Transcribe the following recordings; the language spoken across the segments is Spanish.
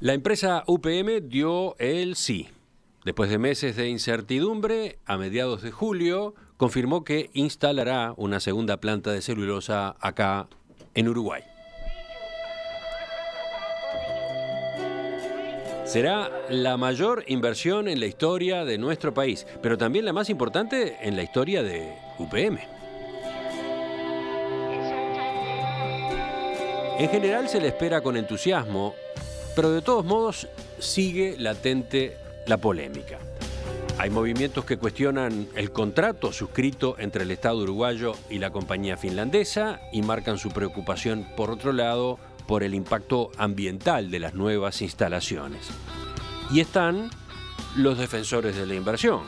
La empresa UPM dio el sí. Después de meses de incertidumbre, a mediados de julio, confirmó que instalará una segunda planta de celulosa acá en Uruguay. Será la mayor inversión en la historia de nuestro país, pero también la más importante en la historia de UPM. En general se le espera con entusiasmo, pero de todos modos sigue latente la polémica. Hay movimientos que cuestionan el contrato suscrito entre el Estado uruguayo y la compañía finlandesa y marcan su preocupación, por otro lado, por el impacto ambiental de las nuevas instalaciones. Y están los defensores de la inversión,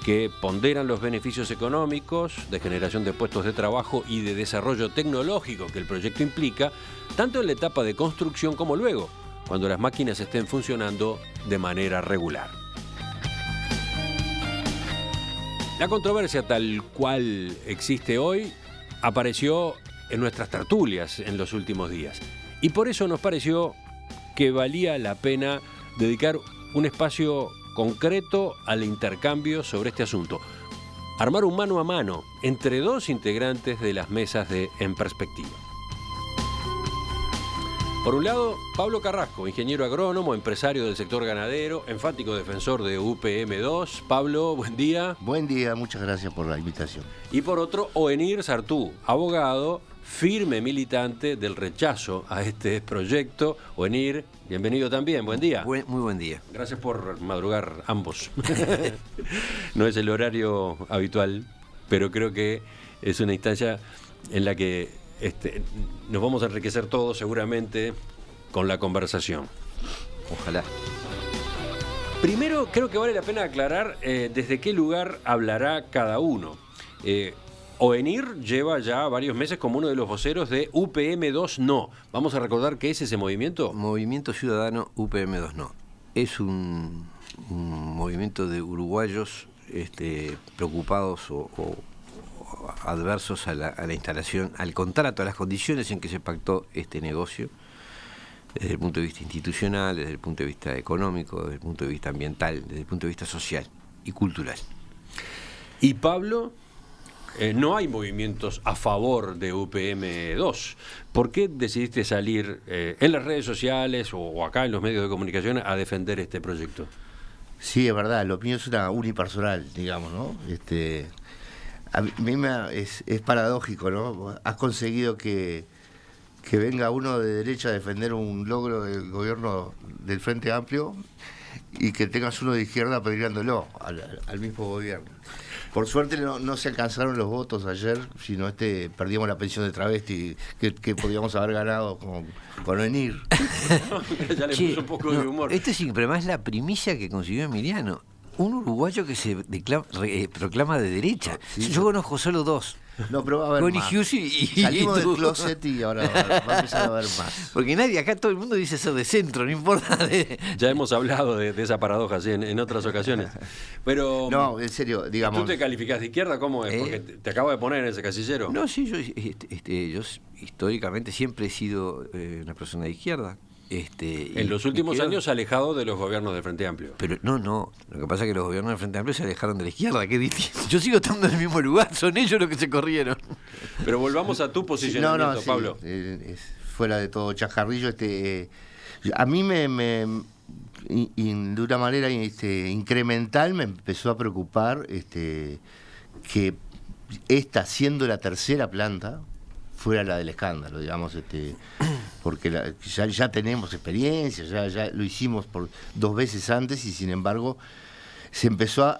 que ponderan los beneficios económicos, de generación de puestos de trabajo y de desarrollo tecnológico que el proyecto implica, tanto en la etapa de construcción como luego, cuando las máquinas estén funcionando de manera regular. La controversia tal cual existe hoy apareció en nuestras tertulias en los últimos días. Y por eso nos pareció que valía la pena dedicar un espacio concreto al intercambio sobre este asunto. Armar un mano a mano entre dos integrantes de las mesas de En Perspectiva. Por un lado, Pablo Carrasco, ingeniero agrónomo, empresario del sector ganadero, enfático defensor de UPM2. Pablo, buen día. Buen día, muchas gracias por la invitación. Y por otro, Oenir Sartú, abogado, firme militante del rechazo a este proyecto. Oenir, bienvenido también, buen día. Muy buen día. Gracias por madrugar ambos. No es el horario habitual, pero creo que es una instancia en la que nos vamos a enriquecer todos seguramente con la conversación. Ojalá. Primero, creo que vale la pena aclarar desde qué lugar hablará cada uno. Oenir lleva ya varios meses como uno de los voceros de UPM2 No. Vamos a recordar qué es ese movimiento. Movimiento Ciudadano UPM2 No. Es un movimiento de uruguayos preocupados o adversos a la instalación, al contrato, a las condiciones en que se pactó este negocio, desde el punto de vista institucional, desde el punto de vista económico, desde el punto de vista ambiental, desde el punto de vista social y cultural. Y Pablo, no hay movimientos a favor de UPM2. ¿Por qué decidiste salir en las redes sociales o acá en los medios de comunicación a defender este proyecto? Sí, es verdad, lo mío es una unipersonal, digamos, ¿no? A mí es paradójico, ¿no? Has conseguido que venga uno de derecha a defender un logro del gobierno del Frente Amplio y que tengas uno de izquierda peleándolo al mismo gobierno. Por suerte no se alcanzaron los votos ayer, sino perdimos la pensión de travesti que podíamos haber ganado con Oenir. Ya le puso un poco de humor. Esto es además la primicia que consiguió Emiliano. Un uruguayo que se proclama de derecha. Sí, yo conozco solo dos. No, pero va a haber Connie más. Hughes y Salimos tú. del closet y ahora va a empezar a haber más. Porque nadie, acá todo el mundo dice ser de centro, no importa. Ya hemos hablado de esa paradoja ¿sí? en otras ocasiones. Pero no, en serio, digamos. ¿Tú te calificás de izquierda? ¿Cómo es? Porque te acabo de poner en ese casillero. No, sí, yo históricamente siempre he sido una persona de izquierda. En los últimos años alejado de los gobiernos del Frente Amplio. Pero no, lo que pasa es que los gobiernos del Frente Amplio se alejaron de la izquierda, qué distinto. Yo sigo estando en el mismo lugar, son ellos los que se corrieron. Pero volvamos a tu posicionamiento, Pablo. Es fuera de todo chascarrillo, a mí de una manera incremental me empezó a preocupar que esta, siendo la tercera planta, fuera la del escándalo, digamos, porque ya tenemos experiencia, ya lo hicimos por 2 veces antes y sin embargo se empezó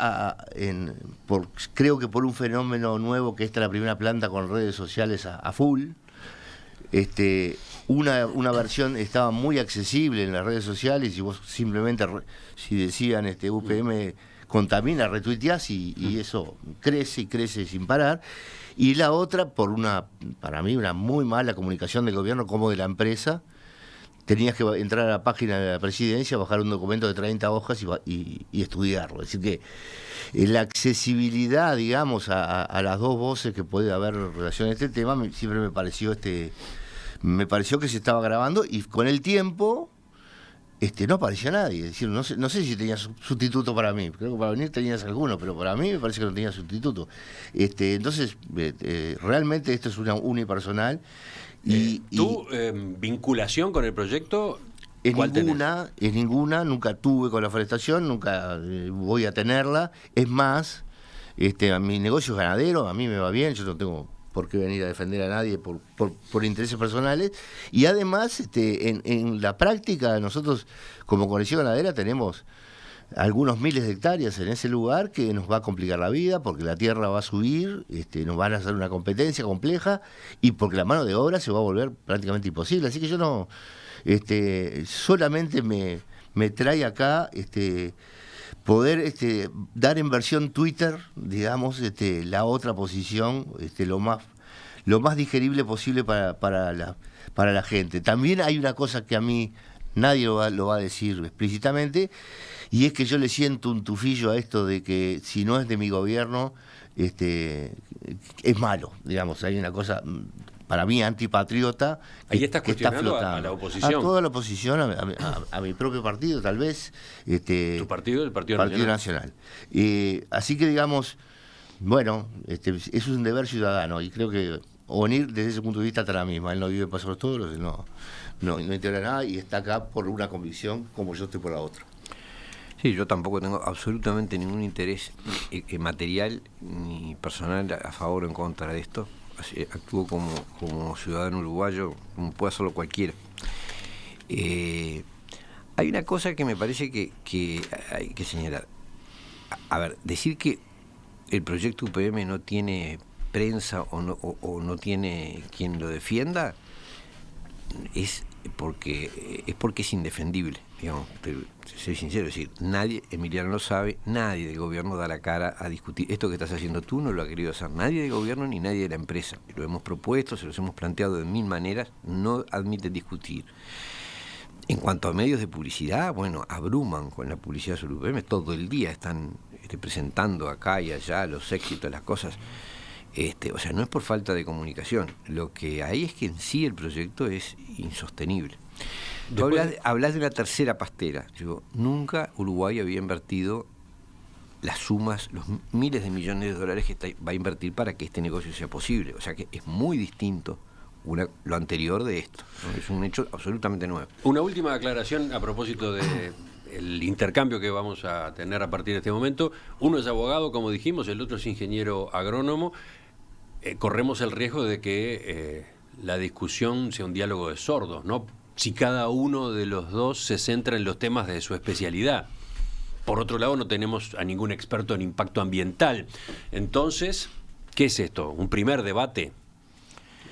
creo que por un fenómeno nuevo que esta es la primera planta con redes sociales a full. Una versión estaba muy accesible en las redes sociales y vos simplemente, si decían UPM contamina, retuiteás y eso crece y crece sin parar. Y la otra, para mí, una muy mala comunicación del gobierno como de la empresa. Tenías que entrar a la página de la presidencia, bajar un documento de 30 hojas y estudiarlo. Es decir que la accesibilidad, digamos, a las dos voces que puede haber en relación a este tema, siempre me pareció que se estaba grabando y con el tiempo no aparecía nadie. Es decir, no sé si tenía sustituto para mí. Creo que para venir tenías alguno, pero para mí me parece que no tenía sustituto. Entonces, realmente esto es una unipersonal. ¿Tu vinculación con el proyecto? Es ninguna, nunca tuve con la forestación, nunca voy a tenerla. Es más, mi negocio es ganadero, a mí me va bien, yo no tengo por qué venir a defender a nadie por intereses personales. Y además, en la práctica, nosotros como Conexión Ganadera tenemos algunos miles de hectáreas en ese lugar que nos va a complicar la vida porque la tierra va a subir, nos van a hacer una competencia compleja y porque la mano de obra se va a volver prácticamente imposible. Así que yo no... solamente me trae acá poder dar en versión Twitter, digamos, la otra posición, lo más digerible posible para la gente. También hay una cosa que a mí nadie lo va a decir explícitamente, y es que yo le siento un tufillo a esto de que si no es de mi gobierno, es malo, digamos. Hay una cosa... para mí antipatriota. Ahí estás que está cuestionando flotando. a la oposición. A toda la oposición, a mi propio partido, tal vez. ¿Tu partido? El Partido Nacional. Así que, digamos, bueno, eso es un deber ciudadano, y creo que Onir, desde ese punto de vista, está la misma. Él no vive en Paso de los Toros, no integra nada, y está acá por una convicción, como yo estoy por la otra. Sí, yo tampoco tengo absolutamente ningún interés material ni personal a favor o en contra de esto. Actúo como ciudadano uruguayo, como puede hacerlo cualquiera. Hay una cosa que me parece que hay que señalar. A ver, decir que el proyecto UPM no tiene prensa o no tiene quien lo defienda es porque es indefendible, digamos. Soy sincero, es decir, Emiliano lo sabe, nadie del gobierno da la cara a discutir. Esto que estás haciendo tú no lo ha querido hacer nadie del gobierno ni nadie de la empresa. Lo hemos propuesto, se los hemos planteado de mil maneras, no admiten discutir. En cuanto a medios de publicidad, bueno, abruman con la publicidad sobre UPM, todo el día están presentando acá y allá los éxitos, las cosas. O sea, no es por falta de comunicación. Lo que hay es que en sí el proyecto es insostenible. Tú hablas de una tercera pastera. Nunca Uruguay había invertido las sumas, los miles de millones de dólares que va a invertir para que este negocio sea posible. O sea que es muy distinto lo anterior de esto, ¿no? Es un hecho absolutamente nuevo. Una última aclaración a propósito de el intercambio que vamos a tener a partir de este momento. Uno es abogado, como dijimos, el otro es ingeniero agrónomo. Corremos el riesgo de que la discusión sea un diálogo de sordos, ¿no? Si cada uno de los dos se centra en los temas de su especialidad. Por otro lado, no tenemos a ningún experto en impacto ambiental. Entonces, ¿qué es esto? ¿Un primer debate?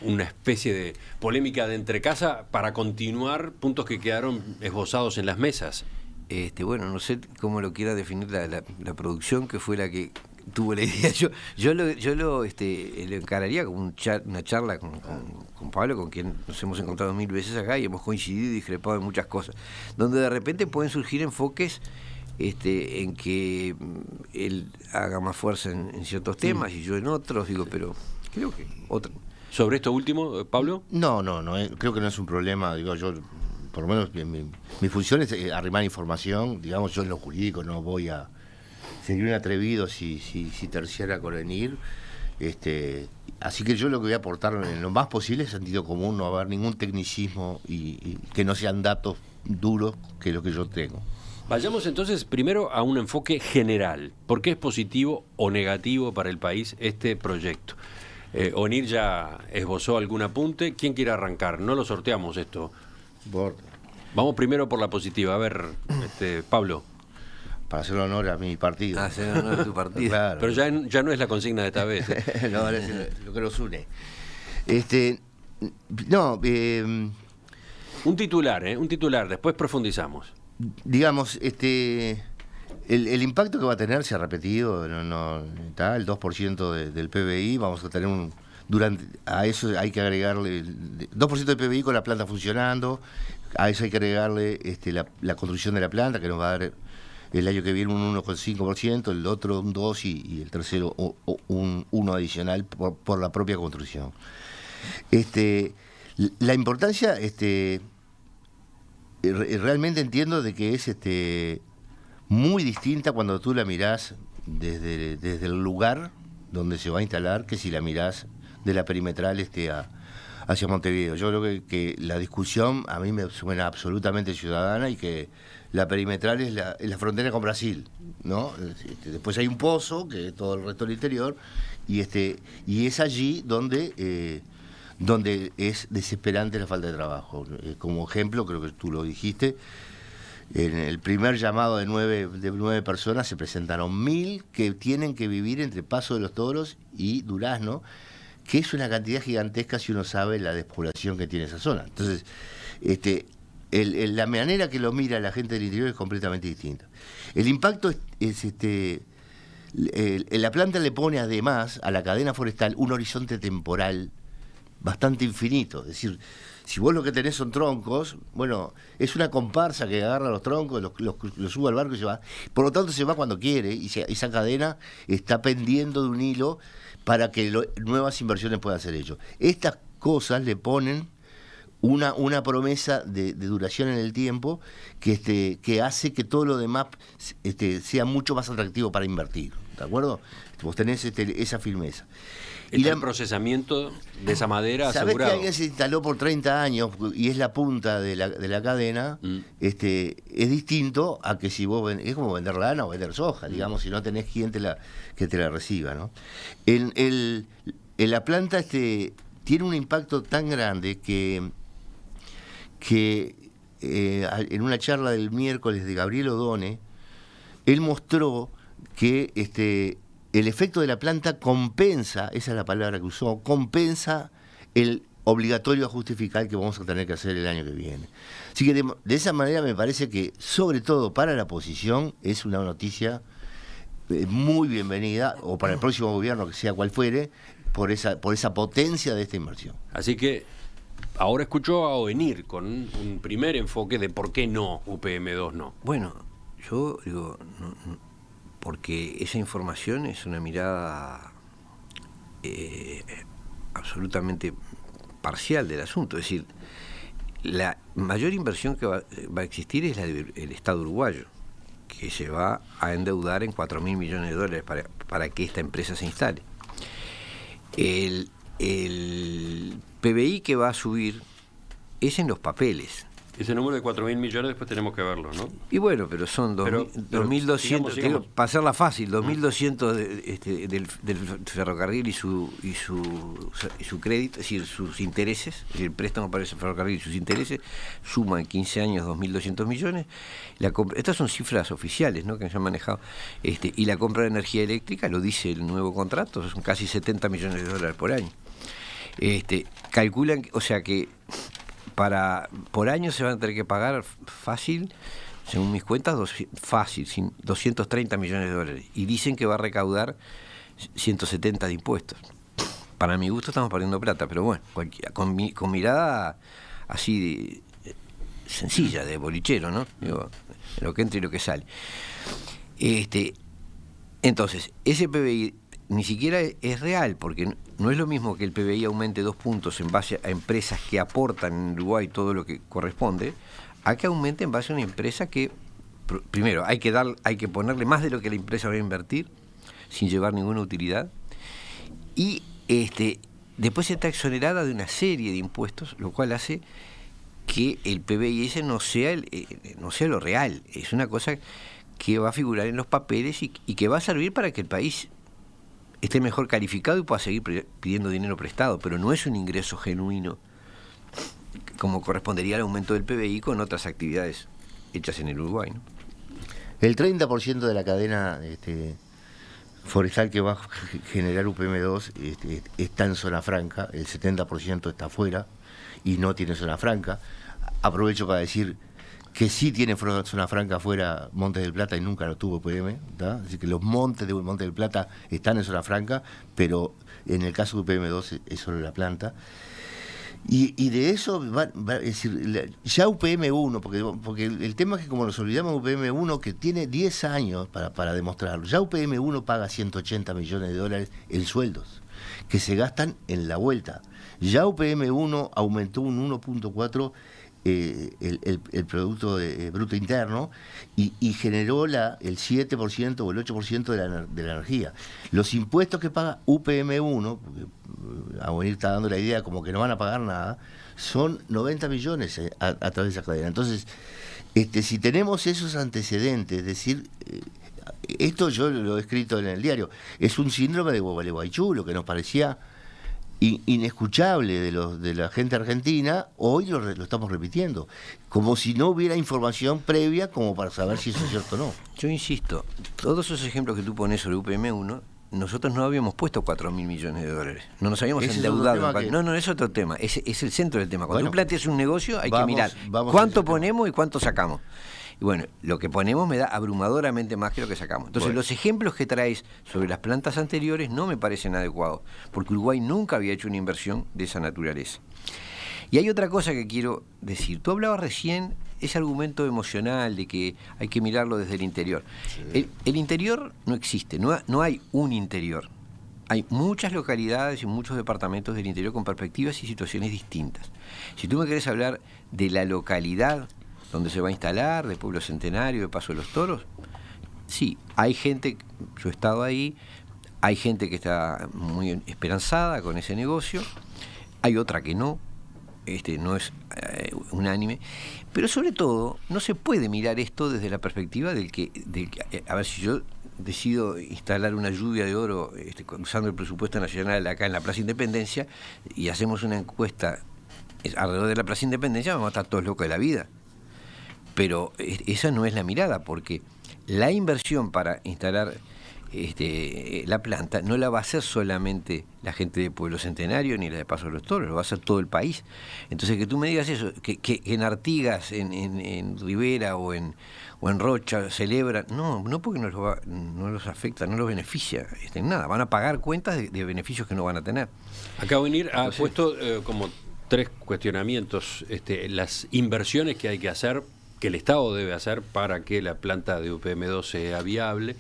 ¿Una especie de polémica de entrecasa para continuar puntos que quedaron esbozados en las mesas? Bueno, no sé cómo lo quiera definir la producción, que fue la que tuvo la idea. Yo lo encararía como una charla con Pablo, con quien nos hemos encontrado 1000 veces acá y hemos coincidido y discrepado en muchas cosas, donde de repente pueden surgir enfoques en que él haga más fuerza en ciertos temas y yo en otros, pero creo que otro. ¿Sobre esto último, Pablo? No, creo que no es un problema, yo... Por lo menos mi función es arrimar información, digamos. Yo en lo jurídico no voy a seguir un atrevido si terciara con venir. Así que yo lo que voy a aportar en lo más posible es sentido común, no va a haber ningún tecnicismo y que no sean datos duros que lo que yo tengo. Vayamos entonces primero a un enfoque general. ¿Por qué es positivo o negativo para el país este proyecto? Onir ya esbozó algún apunte. ¿Quién quiere arrancar? No lo sorteamos esto. Vamos primero por la positiva. A ver, Pablo. Para hacer honor a mi partido. Hacer honor a tu partido. Claro. Pero ya no es la consigna de esta vez. No, es lo que nos une. Un titular, después profundizamos. Digamos, el impacto que va a tener se ha repetido, no está el 2% del PBI. Vamos a tener a eso hay que agregarle el 2% del PBI con la planta funcionando. A eso hay que agregarle la construcción de la planta, que nos va a dar el año que viene un 1,5%, el otro un 2% y el tercero un 1% adicional por la propia construcción. La importancia realmente entiendo de que es muy distinta cuando tú la mirás desde el lugar donde se va a instalar que si la mirás de la perimetral hacia Montevideo. Yo creo que la discusión a mí me suena absolutamente ciudadana y que la perimetral es la frontera con Brasil, ¿no? Después hay un pozo, que es todo el resto del interior, y es allí donde es desesperante la falta de trabajo. Como ejemplo, creo que tú lo dijiste, en el primer llamado de 9 personas se presentaron 1000 que tienen que vivir entre Paso de los Toros y Durazno, que es una cantidad gigantesca si uno sabe la despoblación que tiene esa zona. Entonces, la manera que lo mira la gente del interior es completamente distinta. El impacto la planta le pone además a la cadena forestal un horizonte temporal bastante infinito. Es decir, si vos lo que tenés son troncos, bueno, es una comparsa que agarra los troncos, los sube al barco y se va. Por lo tanto, se va cuando quiere y esa cadena está pendiendo de un hilo para que nuevas inversiones puedan ser hechas. Estas cosas le ponen una promesa de duración en el tiempo que hace que todo lo demás sea mucho más atractivo para invertir. ¿De acuerdo? Vos tenés esa firmeza. Está el procesamiento de esa madera ¿sabés asegurado? Que alguien se instaló por 30 años y es la punta de la cadena? Es distinto a que si vos es como vender lana o vender soja, digamos, si no tenés quien que te la reciba, ¿no? En la planta tiene un impacto tan grande que en una charla del miércoles de Gabriel Odone, él mostró que el efecto de la planta compensa, esa es la palabra que usó, compensa el obligatorio ajuste fiscal que vamos a tener que hacer el año que viene. Así que de esa manera me parece que, sobre todo para la oposición, es una noticia muy bienvenida, o para el próximo gobierno, que sea cual fuere, por esa potencia de esta inversión. Así que ahora escuchó a Ovenir con un primer enfoque de por qué no, UPM2 no. Bueno, yo digo, porque esa información es una mirada absolutamente parcial del asunto. Es decir, la mayor inversión que va a existir es la del Estado uruguayo, que se va a endeudar en 4.000 millones de dólares para que esta empresa se instale. El PBI que va a subir es en los papeles. Ese número de 4.000 millones después tenemos que verlo, ¿no? Y bueno, pero son 2.200, sigamos. para hacerla fácil, 2.200 del ferrocarril y su crédito, es decir, sus intereses, es decir, el préstamo para ese ferrocarril y sus intereses, suman 15 años 2.200 millones. Estas son cifras oficiales, ¿no?, que se han manejado. Y la compra de energía eléctrica, lo dice el nuevo contrato, son casi 70 millones de dólares por año. Calculan, o sea que por año se van a tener que pagar fácil, según mis cuentas, 230 millones de dólares. Y dicen que va a recaudar 170 de impuestos. Para mi gusto estamos perdiendo plata, pero bueno, con mirada así sencilla, de bolichero, ¿no? Digo, lo que entra y lo que sale. Entonces, ese PBI ni siquiera es real, porque no es lo mismo que el PBI aumente 2 puntos en base a empresas que aportan en Uruguay todo lo que corresponde, a que aumente en base a una empresa que, primero, hay que ponerle más de lo que la empresa va a invertir, sin llevar ninguna utilidad, y después está exonerada de una serie de impuestos, lo cual hace que el PBI ese no sea lo real, es una cosa que va a figurar en los papeles y que va a servir para que el país esté mejor calificado y pueda seguir pidiendo dinero prestado, pero no es un ingreso genuino como correspondería al aumento del PBI con otras actividades hechas en el Uruguay, ¿no? El 30% de la cadena forestal que va a generar UPM2 está en zona franca, el 70% está afuera y no tiene zona franca. Aprovecho para decir que sí tiene zona franca afuera Montes del Plata y nunca lo tuvo UPM, ¿tá? Así que los montes de Montes del Plata están en zona franca, pero en el caso de UPM2 es solo la planta. Y de eso es decir, ya UPM1, porque el tema es que como nos olvidamos de UPM1, que tiene 10 años para demostrarlo, ya UPM1 paga 180 millones de dólares en sueldos, que se gastan en la vuelta. Ya UPM1 aumentó un 1.4 el Producto Bruto Interno y generó el 7% o el 8% de la energía. Los impuestos que paga UPM1, porque Avenir está dando la idea como que no van a pagar nada, son 90 millones a través de esa cadena. Entonces, si tenemos esos antecedentes, es decir, esto yo lo he escrito en el diario, es un síndrome de Gualeguaychú, lo que nos parecía inescuchable de la gente argentina, hoy lo estamos repitiendo, como si no hubiera información previa como para saber si eso es cierto o no. Yo insisto, todos esos ejemplos que tú pones sobre UPM1, nosotros no habíamos puesto 4.000 millones de dólares, no nos habíamos endeudado. No, es otro tema, es el centro del tema. Cuando tú planteas un negocio hay que mirar cuánto ponemos y cuánto sacamos. Y bueno, lo que ponemos me da abrumadoramente más que lo que sacamos. Entonces, los ejemplos que traes sobre las plantas anteriores no me parecen adecuados, porque Uruguay nunca había hecho una inversión de esa naturaleza. Y hay otra cosa que quiero decir. Tú hablabas recién ese argumento emocional de que hay que mirarlo desde el interior. Sí. El interior no existe, no hay un interior. Hay muchas localidades y muchos departamentos del interior con perspectivas y situaciones distintas. Si tú me querés hablar de la localidad donde se va a instalar, de Pueblo Centenario, de Paso de los Toros, sí, hay gente, yo he estado ahí, hay gente que está muy esperanzada con ese negocio, hay otra que no es unánime, pero sobre todo no se puede mirar esto desde la perspectiva del que a ver, si yo decido instalar una lluvia de oro usando el presupuesto nacional acá en la Plaza Independencia y hacemos una encuesta alrededor de la Plaza Independencia, vamos a estar todos locos de la vida. Pero esa no es la mirada, porque la inversión para instalar la planta no la va a hacer solamente la gente de Pueblo Centenario ni la de Paso de los Toros, lo va a hacer todo el país. Entonces, que tú me digas eso, que en Artigas, en Rivera o en Rocha celebran, no porque no los afecta, no los beneficia, nada, van a pagar cuentas de beneficios que no van a tener. Acá Avenir ha puesto como 3 cuestionamientos, las inversiones que hay que hacer, que el Estado debe hacer para que la planta de UPM2 sea viable.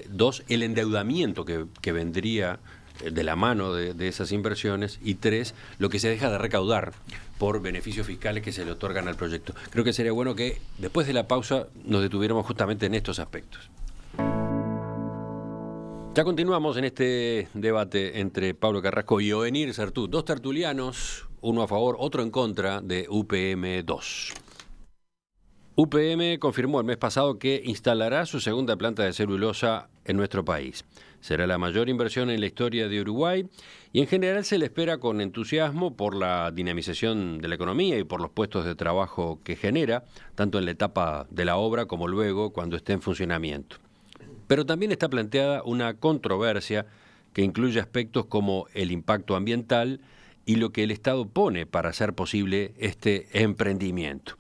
2, el endeudamiento que vendría de la mano de esas inversiones. Y 3, lo que se deja de recaudar por beneficios fiscales que se le otorgan al proyecto. Creo que sería bueno que después de la pausa nos detuviéramos justamente en estos aspectos. Ya continuamos en este debate entre Pablo Carrasco y Ovenir Certú, 2 tertulianos, uno a favor, otro en contra de UPM2. UPM confirmó el mes pasado que instalará su segunda planta de celulosa en nuestro país. Será la mayor inversión en la historia de Uruguay y en general se le espera con entusiasmo por la dinamización de la economía y por los puestos de trabajo que genera, tanto en la etapa de la obra como luego cuando esté en funcionamiento. Pero también está planteada una controversia que incluye aspectos como el impacto ambiental y lo que el Estado pone para hacer posible este emprendimiento.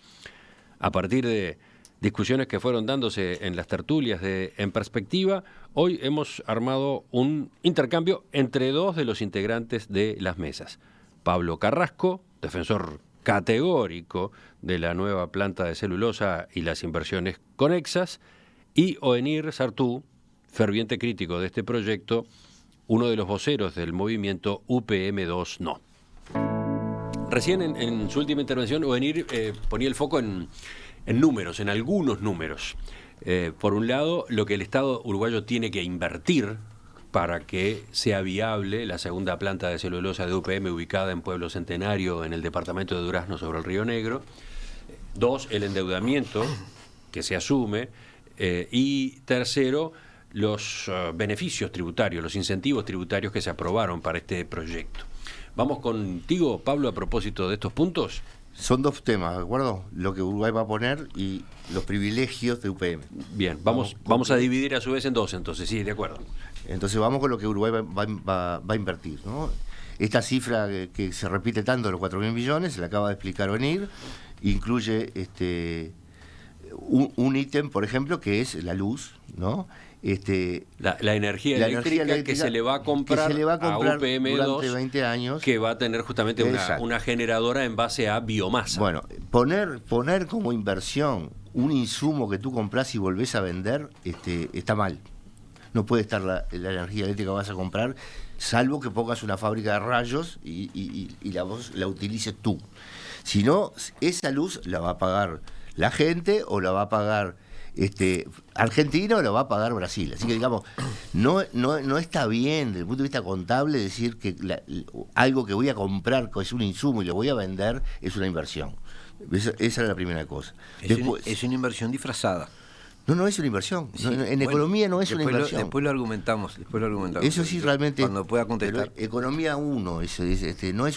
A partir de discusiones que fueron dándose en las tertulias de En Perspectiva, hoy hemos armado un intercambio entre 2 de los integrantes de las mesas. Pablo Carrasco, defensor categórico de la nueva planta de celulosa y las inversiones conexas, y Ovenir Certú, ferviente crítico de este proyecto, uno de los voceros del movimiento UPM2 No. Recién en su última intervención, Ovenir ponía el foco en números, en algunos números. Por un lado, lo que el Estado uruguayo tiene que invertir para que sea viable la segunda planta de celulosa de UPM ubicada en Pueblo Centenario, en el departamento de Durazno, sobre el Río Negro. 2, el endeudamiento que se asume. Y 3, los beneficios tributarios, los incentivos tributarios que se aprobaron para este proyecto. Vamos contigo, Pablo, a propósito de estos puntos. Son 2 temas, ¿de acuerdo? Lo que Uruguay va a poner y los privilegios de UPM. Bien, vamos a dividir a su vez en 2, entonces, sí, de acuerdo. Entonces vamos con lo que Uruguay va a invertir, ¿no? Esta cifra que se repite tanto, los 4.000 millones, se la acaba de explicar Ovenir, incluye un ítem, por ejemplo, que es la luz, ¿no? La energía eléctrica que se le va a comprar, a UPM2 durante 20 años, que va a tener justamente una generadora en base a biomasa. Bueno, poner como inversión un insumo que tú compras y volvés a vender está mal. No puede estar la energía eléctrica que vas a comprar salvo que pongas una fábrica de rayos y la utilices tú. Si no, esa luz la va a pagar la gente o la va a pagar Argentina o la va a pagar Brasil. Así que digamos, no está bien desde el punto de vista contable decir que algo que voy a comprar, que es un insumo y lo voy a vender, es una inversión. Esa era la primera cosa. Es una inversión disfrazada. No es una inversión. Sí, en economía no es una inversión. Después lo argumentamos. Eso sí, realmente. Cuando pueda contestar. Economía 1 no es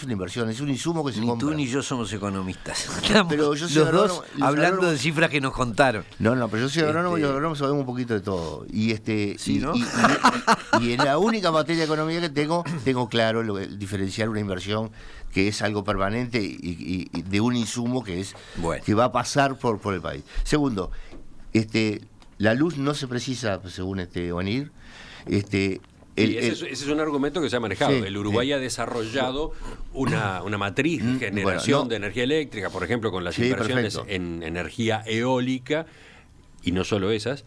una inversión, es un insumo que se compra. Ni tú ni yo somos economistas. Pero yo soy los agrónomo, dos hablando de cifras que nos contaron. No, pero yo soy agrónomo y los agrónomos sabemos un poquito de todo. Sí, ¿no? Y en la única materia de economía que tengo claro diferenciar una inversión que es algo permanente y de un insumo que va a pasar por el país. Segundo, la luz no se precisa, según Onir. Ese es un argumento que se ha manejado. Sí, el Uruguay ha desarrollado una matriz de generación de energía eléctrica, por ejemplo, con las inversiones en energía eólica, y no solo esas,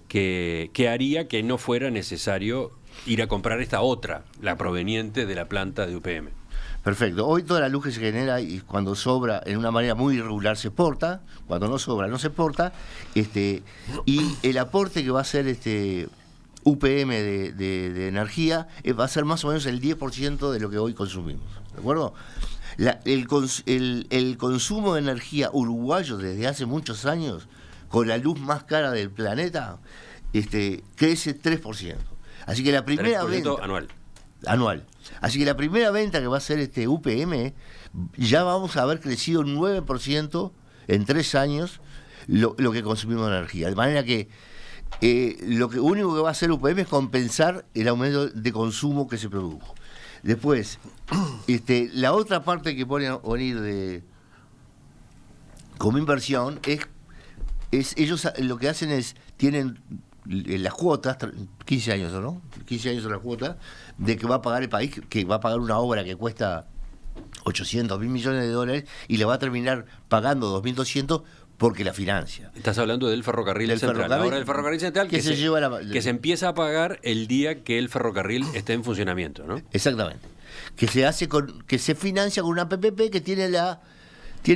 que haría que no fuera necesario ir a comprar esta otra, la proveniente de la planta de UPM. Perfecto. Hoy toda la luz que se genera y cuando sobra en una manera muy irregular se exporta, cuando no sobra no se exporta, y el aporte que va a hacer UPM de energía va a ser más o menos el 10% de lo que hoy consumimos, ¿de acuerdo? El consumo de energía uruguayo desde hace muchos años, con la luz más cara del planeta, crece 3%. Así que la primera 3% venta anual. Así que la primera venta que va a hacer UPM, ya vamos a haber crecido 9% en 3 años lo que consumimos de energía. De manera que lo único que va a hacer UPM es compensar el aumento de consumo que se produjo. Después, la otra parte que pone Onir como inversión es ellos lo que hacen es, tienen las cuotas, 15 años, ¿no? 15 años son las cuotas de que va a pagar el país, que va a pagar una obra que cuesta 800.000 millones de dólares y le va a terminar pagando 2.200 porque la financia. Estás hablando del ferrocarril central. Ahora el ferrocarril central que se empieza a pagar el día que el ferrocarril esté en funcionamiento, ¿no? Exactamente. Que se financia con una PPP que tiene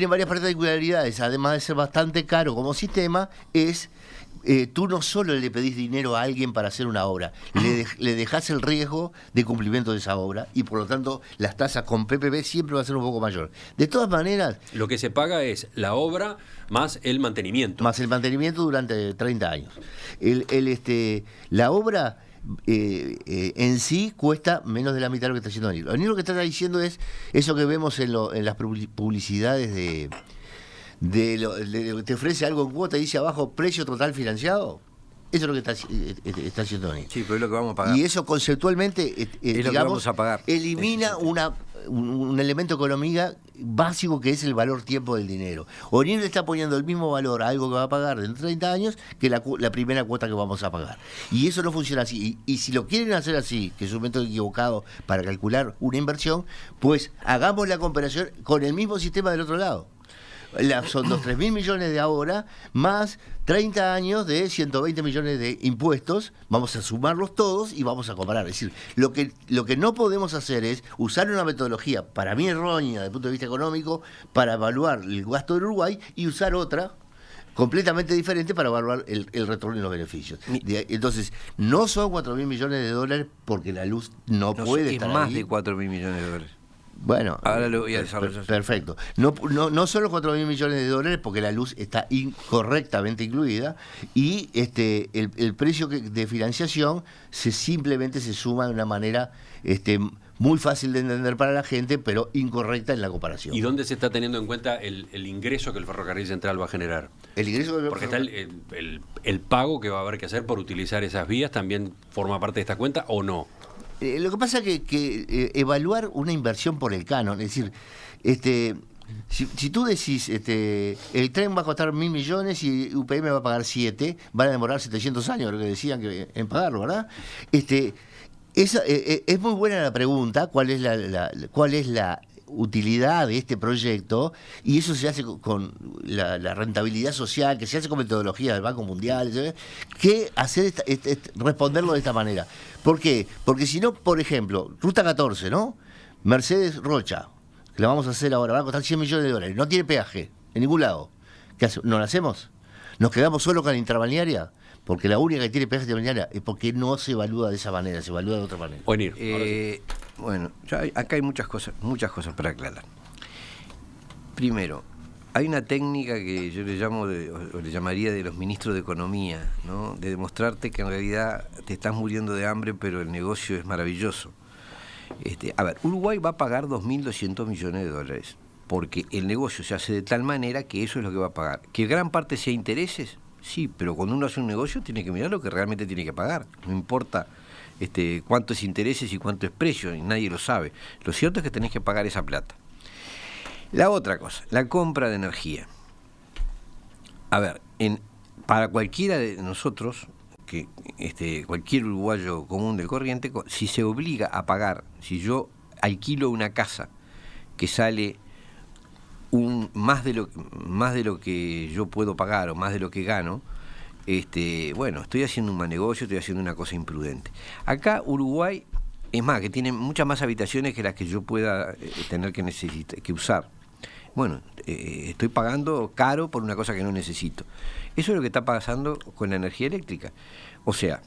varias particularidades, además de ser bastante caro como sistema, tú no solo le pedís dinero a alguien para hacer una obra, le dejás el riesgo de cumplimiento de esa obra y por lo tanto las tasas con PPP siempre va a ser un poco mayor. De todas maneras... Lo que se paga es la obra más el mantenimiento. Más el mantenimiento durante 30 años. La obra en sí cuesta menos de la mitad de lo que está haciendo Onir. Onir lo que está diciendo es eso que vemos en las publicidades de te ofrece algo en cuota y dice abajo precio total financiado. Eso es lo que está haciendo Onir. Sí, pero es lo que vamos a pagar. Y eso conceptualmente, es lo que vamos a pagar. Elimina un elemento económico básico que es el valor tiempo del dinero. Onir le está poniendo el mismo valor a algo que va a pagar dentro de 30 años que la primera cuota que vamos a pagar. Y eso no funciona así. Y si lo quieren hacer así, que es un método equivocado para calcular una inversión, pues hagamos la comparación con el mismo sistema del otro lado. Son los 3.000 millones de ahora, más 30 años de 120 millones de impuestos, vamos a sumarlos todos y vamos a comparar. Es decir, lo que no podemos hacer es usar una metodología, para mí errónea desde el punto de vista económico, para evaluar el gasto del Uruguay y usar otra completamente diferente para evaluar el retorno y los beneficios. Entonces, no son 4.000 millones de dólares porque la luz no puede estar ahí. Es más de 4.000 millones de dólares. Bueno, ahora lo voy a desarrollar. Perfecto. No son los 4.000 millones de dólares porque la luz está incorrectamente incluida y el precio de financiación simplemente se suma de una manera muy fácil de entender para la gente, pero incorrecta en la comparación. ¿Y dónde se está teniendo en cuenta el ingreso que el ferrocarril central va a generar? El ingreso porque está el pago que va a haber que hacer por utilizar esas vías, ¿también forma parte de esta cuenta o no? Lo que pasa es que evaluar una inversión por el canon, es decir, si tú decís el tren va a costar 1.000 millones y UPM va a pagar 7, van a demorar 700 años, lo que decían en pagarlo, ¿verdad? Es muy buena la pregunta, ¿cuál es utilidad de este proyecto, y eso se hace con la rentabilidad social, que se hace con metodología del Banco Mundial, ¿sabes? Que hacer responderlo de esta manera. ¿Por qué? Porque si no, por ejemplo, Ruta 14, ¿no? Mercedes Rocha, que la vamos a hacer ahora, va a costar $100 millones, no tiene peaje en ningún lado. ¿Qué hace? ¿No la hacemos? ¿Nos quedamos solo con la intrabalnearia? Porque la única que tiene peaje intrabalnearia es porque no se evalúa de esa manera, se evalúa de otra manera. Bueno, acá hay muchas cosas para aclarar. Primero, hay una técnica que yo le llamo, o le llamaría de los ministros de Economía, ¿no? De demostrarte que en realidad te estás muriendo de hambre, pero el negocio es maravilloso. A ver, Uruguay va a pagar 2.200 millones de dólares, porque el negocio se hace de tal manera que eso es lo que va a pagar. ¿Que gran parte sea intereses? Sí, pero cuando uno hace un negocio tiene que mirar lo que realmente tiene que pagar. No importa cuánto es intereses y cuánto es precio, y nadie lo sabe. Lo cierto es que tenés que pagar esa plata. La otra cosa, la compra de energía. A ver, para cualquiera de nosotros, cualquier uruguayo común del corriente, si se obliga a pagar, si yo alquilo una casa que sale más de lo que yo puedo pagar o más de lo que gano, bueno, estoy haciendo un mal negocio, estoy haciendo una cosa imprudente. Acá Uruguay, es más, que tiene muchas más habitaciones que las que yo pueda tener que usar. Bueno, estoy pagando caro por una cosa que no necesito. Eso es lo que está pasando con la energía eléctrica. O sea,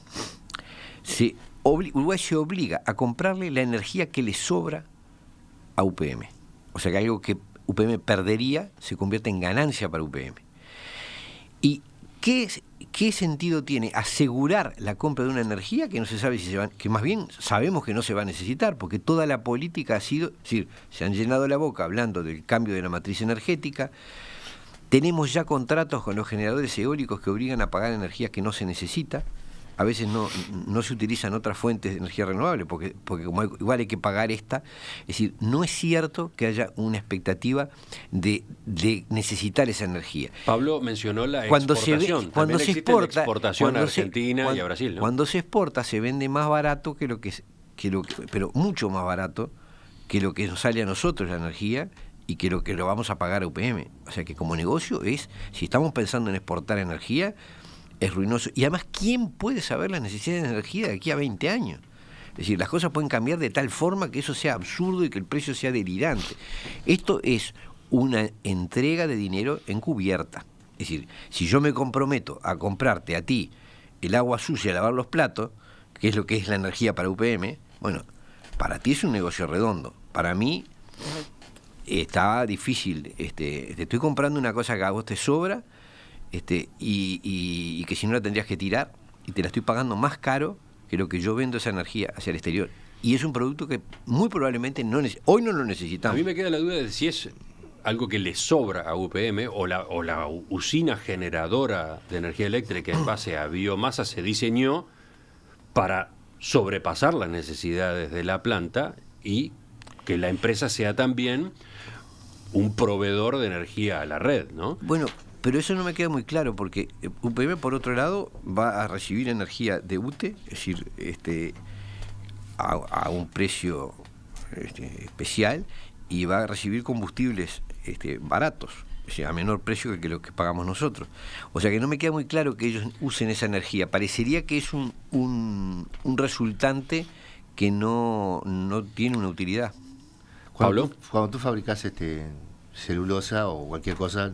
Uruguay se obliga a comprarle la energía que le sobra a UPM. O sea, que algo que UPM perdería se convierte en ganancia para UPM. ¿Y qué sentido tiene asegurar la compra de una energía que no se sabe si se va, que más bien sabemos que no se va a necesitar, porque toda la política ha sido, es decir, se han llenado la boca hablando del cambio de la matriz energética? Tenemos ya contratos con los generadores eólicos que obligan a pagar energía que no se necesita. A veces no se utilizan otras fuentes de energía renovable porque como igual hay que pagar esta. Es decir, no es cierto que haya una expectativa de necesitar esa energía. Pablo mencionó la exportación. Cuando se exporta, la exportación a Argentina y a Brasil, ¿no? Cuando se exporta se vende más barato pero mucho más barato que lo que nos sale a nosotros la energía y que lo vamos a pagar a UPM. O sea que como negocio si estamos pensando en exportar energía, es ruinoso. Y además, ¿quién puede saber las necesidades de energía de aquí a 20 años? Es decir, las cosas pueden cambiar de tal forma que eso sea absurdo y que el precio sea delirante. Esto es una entrega de dinero encubierta. Es decir, si yo me comprometo a comprarte a ti el agua sucia a lavar los platos, que es lo que es la energía para UPM, bueno, para ti es un negocio redondo. Para mí está difícil. Te estoy comprando una cosa que a vos te sobra, y que si no la tendrías que tirar, y te la estoy pagando más caro que lo que yo vendo esa energía hacia el exterior. Y es un producto que muy probablemente hoy no lo necesitamos. A mí me queda la duda de si es algo que le sobra a UPM o la usina generadora de energía eléctrica en base a biomasa se diseñó para sobrepasar las necesidades de la planta y que la empresa sea también un proveedor de energía a la red, ¿no? Bueno, pero eso no me queda muy claro, porque UPM, por otro lado, va a recibir energía de UTE, es decir, a un precio especial, y va a recibir combustibles baratos, o sea, a menor precio que lo que pagamos nosotros. O sea que no me queda muy claro que ellos usen esa energía. Parecería que es un resultante que no tiene una utilidad. Pablo, cuando tú fabricas celulosa o cualquier cosa,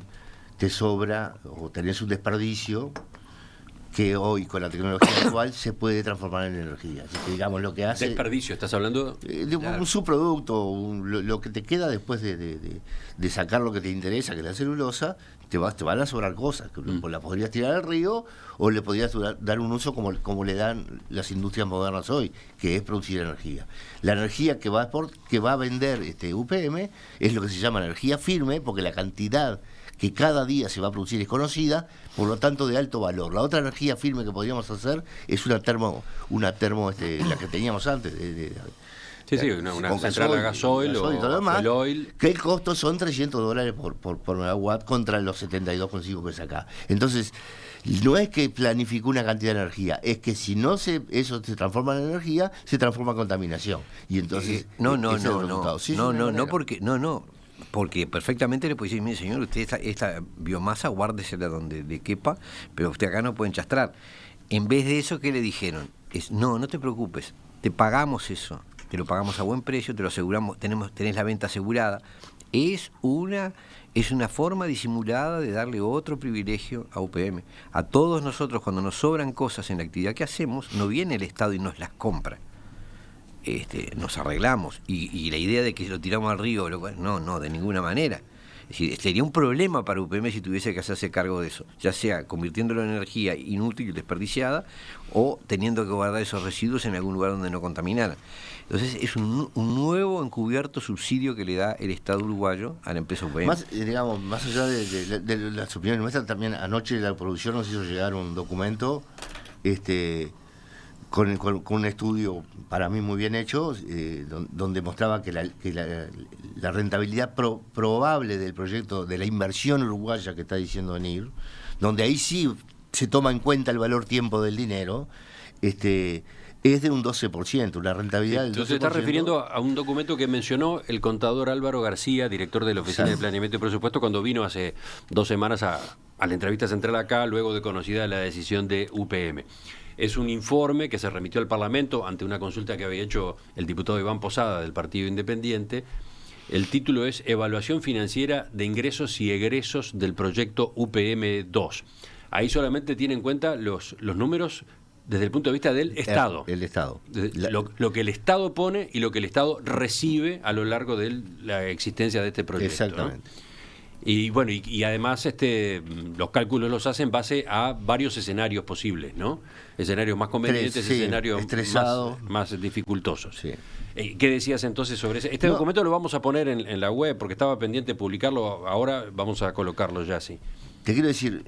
te sobra o tenés un desperdicio que hoy con la tecnología actual se puede transformar en energía. Así que digamos lo que hace... Desperdicio, ¿estás hablando? De un subproducto, lo que te queda después de sacar lo que te interesa, que es la celulosa, te van a sobrar cosas. La podrías tirar al río o le podrías dar un uso como le dan las industrias modernas hoy, que es producir energía. La energía que va a vender UPM es lo que se llama energía firme, porque la cantidad que cada día se va a producir es conocida, por lo tanto de alto valor. La otra energía firme que podríamos hacer es una termo la que teníamos antes, una central a gasoil o fuel oil, que el costo son $300 por megawatt contra los 72,5 que es acá. Entonces, no es que planificó una cantidad de energía, es que si no eso se transforma en energía, se transforma en contaminación. Y entonces porque perfectamente le puede decir, mire señor, usted esta biomasa guárdesela donde le quepa, pero usted acá no puede enchastrar. En vez de eso, ¿qué le dijeron? No te preocupes, te pagamos eso, te lo pagamos a buen precio, te lo aseguramos, tenés la venta asegurada. Es una forma disimulada de darle otro privilegio a UPM. A todos nosotros, cuando nos sobran cosas en la actividad que hacemos, no viene el Estado y nos las compra. Nos arreglamos. Y la idea de que lo tiramos al río, no, de ninguna manera. Es decir, sería un problema para UPM si tuviese que hacerse cargo de eso, ya sea convirtiéndolo en energía inútil y desperdiciada o teniendo que guardar esos residuos en algún lugar donde no contaminaran. Entonces es un nuevo encubierto subsidio que le da el Estado uruguayo a la empresa UPM. Más allá de las opiniones nuestras, también anoche la producción nos hizo llegar un documento con un estudio para mí muy bien hecho, donde mostraba que la rentabilidad probable del proyecto, de la inversión uruguaya que está diciendo ENIR, donde ahí sí se toma en cuenta el valor tiempo del dinero, es de un 12%, una rentabilidad del 12%. Entonces se está refiriendo a un documento que mencionó el contador Álvaro García, director de la Oficina de Planeamiento y Presupuesto, cuando vino hace 2 semanas a la entrevista central acá, luego de conocida la decisión de UPM. Es un informe que se remitió al Parlamento ante una consulta que había hecho el diputado Iván Posada del Partido Independiente. El título es Evaluación financiera de ingresos y egresos del proyecto UPM-2. Ahí solamente tiene en cuenta los números desde el punto de vista del Estado. El Estado. Lo que el Estado pone y lo que el Estado recibe a lo largo de la existencia de este proyecto. Exactamente. ¿No? Y bueno, y además los cálculos los hacen en base a varios escenarios posibles, ¿no? Escenarios más convenientes, escenarios más dificultosos. Sí. ¿Qué decías entonces sobre ese? Este documento lo vamos a poner en la web porque estaba pendiente de publicarlo, ahora vamos a colocarlo ya, sí. Te quiero decir,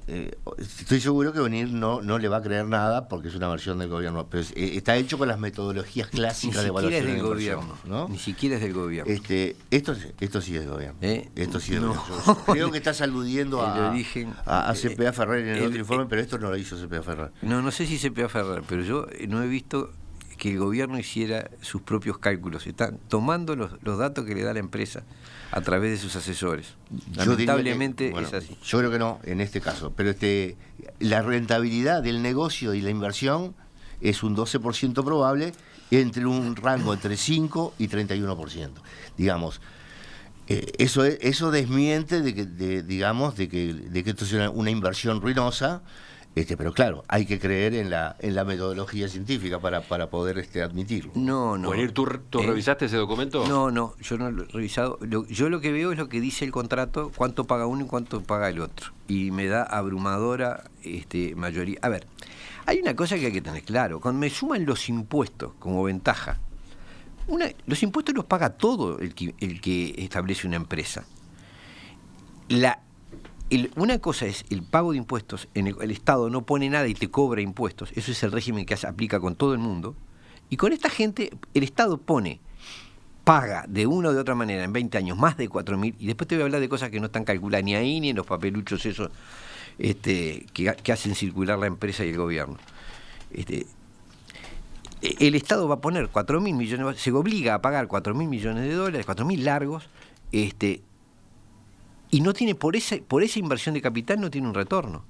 estoy seguro que venir no le va a creer nada porque es una versión del gobierno, pero está hecho con las metodologías clásicas de evaluación del gobierno, ¿no? Ni siquiera es del gobierno. Esto sí es del gobierno. Esto sí es del gobierno. Creo que estás aludiendo a CPA Ferrer en el otro informe, pero esto no lo hizo CPA Ferrer. No sé si CPA Ferrer, pero yo no he visto que el gobierno hiciera sus propios cálculos. Están tomando los datos que le da la empresa a través de sus asesores. Lamentablemente es así. Yo creo que no, en este caso. Pero la rentabilidad del negocio y la inversión es un 12% probable entre un rango entre 5 y 31%. Digamos, eso desmiente de que esto sea una inversión ruinosa. Pero claro, hay que creer en la metodología científica para poder admitirlo. No. Buenir, ¿tú revisaste ese documento? No, yo no lo he revisado. Yo lo que veo es lo que dice el contrato, cuánto paga uno y cuánto paga el otro. Y me da abrumadora mayoría. A ver, hay una cosa que hay que tener claro. Cuando me suman los impuestos como ventaja, los impuestos los paga todo el que establece una empresa. Una cosa es el pago de impuestos, el Estado no pone nada y te cobra impuestos, eso es el régimen que se aplica con todo el mundo, y con esta gente el Estado paga de una o de otra manera en 20 años más de 4.000, y después te voy a hablar de cosas que no están calculadas ni ahí ni en los papeluchos esos que hacen circular la empresa y el gobierno. El Estado va a poner 4.000 millones, se obliga a pagar 4.000 millones de dólares, 4.000 largos, y no tiene por esa inversión de capital no tiene un retorno.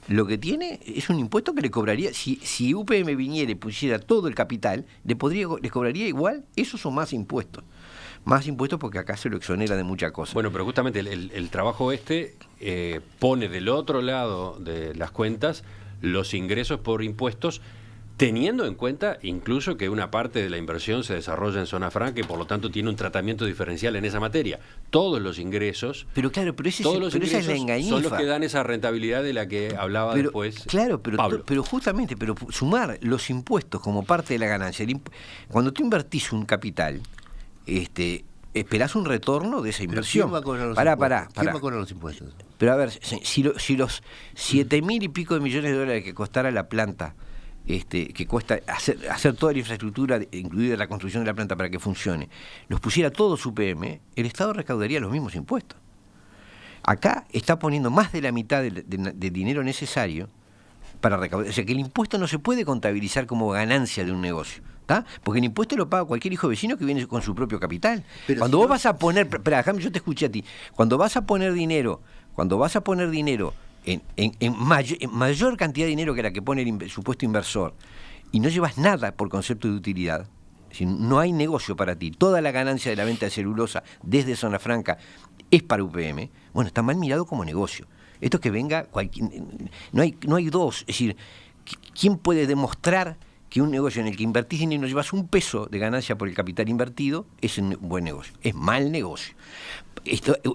Lo que tiene es un impuesto que le cobraría, si UPM viniera y pusiera todo el capital, les cobraría igual esos o más impuestos. Más impuestos porque acá se lo exonera de muchas cosas. Bueno, pero justamente el trabajo pone del otro lado de las cuentas los ingresos por impuestos, teniendo en cuenta incluso que una parte de la inversión se desarrolla en zona franca y por lo tanto tiene un tratamiento diferencial en esa materia. Todos los ingresos, pero esa es la engañifa. Son los que dan esa rentabilidad de la que hablaba después Pablo. Pero sumar los impuestos como parte de la ganancia. Cuando tú invertís un capital, esperás un retorno de esa inversión. ¿Quién va a cobrar los impuestos? ¿Quién va a cobrar los impuestos? Pero a ver, si los 7.000 y pico de millones de dólares que costara la planta, que cuesta hacer toda la infraestructura, incluida la construcción de la planta para que funcione, los pusiera todos UPM, el Estado recaudaría los mismos impuestos. Acá está poniendo más de la mitad del dinero necesario para recaudar. O sea, que el impuesto no se puede contabilizar como ganancia de un negocio. ¿Tá? Porque el impuesto lo paga cualquier hijo vecino que viene con su propio capital. Pero cuando vos vas a poner, espera, déjame, yo te escuché a ti, cuando vas a poner dinero en mayor cantidad de dinero que la que pone el supuesto inversor, y no llevas nada por concepto de utilidad, si no hay negocio para ti, toda la ganancia de la venta de celulosa desde Zona Franca es para UPM, bueno, está mal mirado como negocio. Esto es que venga no hay dos, es decir, ¿quién puede demostrar que un negocio en el que invertís dinero y no llevas un peso de ganancia por el capital invertido es un buen negocio? Es mal negocio.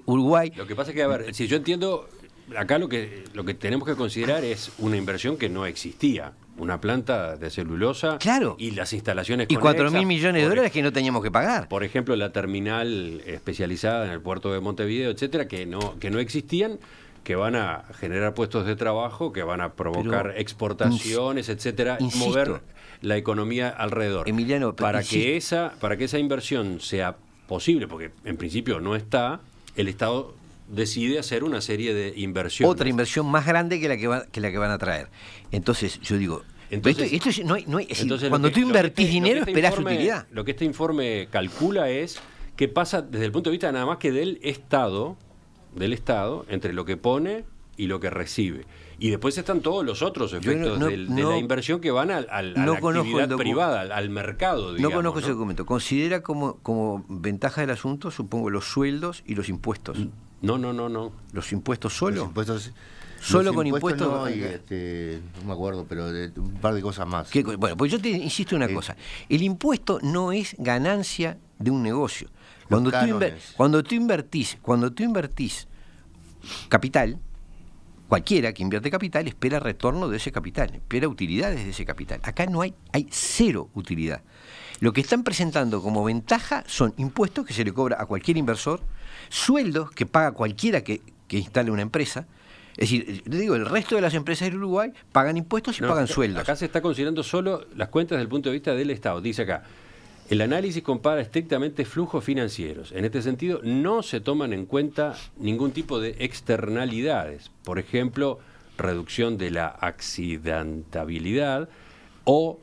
Uruguay... Lo que pasa es que, a ver, si yo entiendo, acá lo que tenemos que considerar es una inversión que no existía. Una planta de celulosa, claro, y las instalaciones y conexas. 4.000 millones de dólares que no teníamos que pagar. Por ejemplo, la terminal especializada en el puerto de Montevideo, etcétera, que no existían, que van a generar puestos de trabajo, que van a provocar exportaciones, etcétera, mover la economía alrededor. Emiliano, para que esa inversión sea posible, porque en principio no está, el Estado decide hacer una serie de inversiones. Otra inversión más grande que la que van a traer. Entonces, yo digo, entonces, cuando tú invertís dinero, esperás utilidad. Lo que este informe calcula es qué pasa desde el punto de vista nada más que del Estado, entre lo que pone y lo que recibe. Y después están todos los otros efectos de la inversión que van a la actividad privada, al mercado, digamos. No conozco ese documento. Considera como ventaja del asunto, supongo, los sueldos y los impuestos. No. ¿Los impuestos solo? Los impuestos, ¿Solo con impuestos? No, no me acuerdo, pero un par de cosas más. Bueno, pues yo te insisto en una cosa. El impuesto no es ganancia de un negocio. Cuando tú invertís capital, cualquiera que invierte capital espera retorno de ese capital, espera utilidades de ese capital. Acá hay cero utilidad. Lo que están presentando como ventaja son impuestos que se le cobra a cualquier inversor, sueldos que paga cualquiera que instale una empresa. Es decir, te digo, el resto de las empresas del Uruguay pagan impuestos y pagan sueldos. Acá se está considerando solo las cuentas desde el punto de vista del Estado. Dice acá, el análisis compara estrictamente flujos financieros. En este sentido, no se toman en cuenta ningún tipo de externalidades. Por ejemplo, reducción de la accidentabilidad o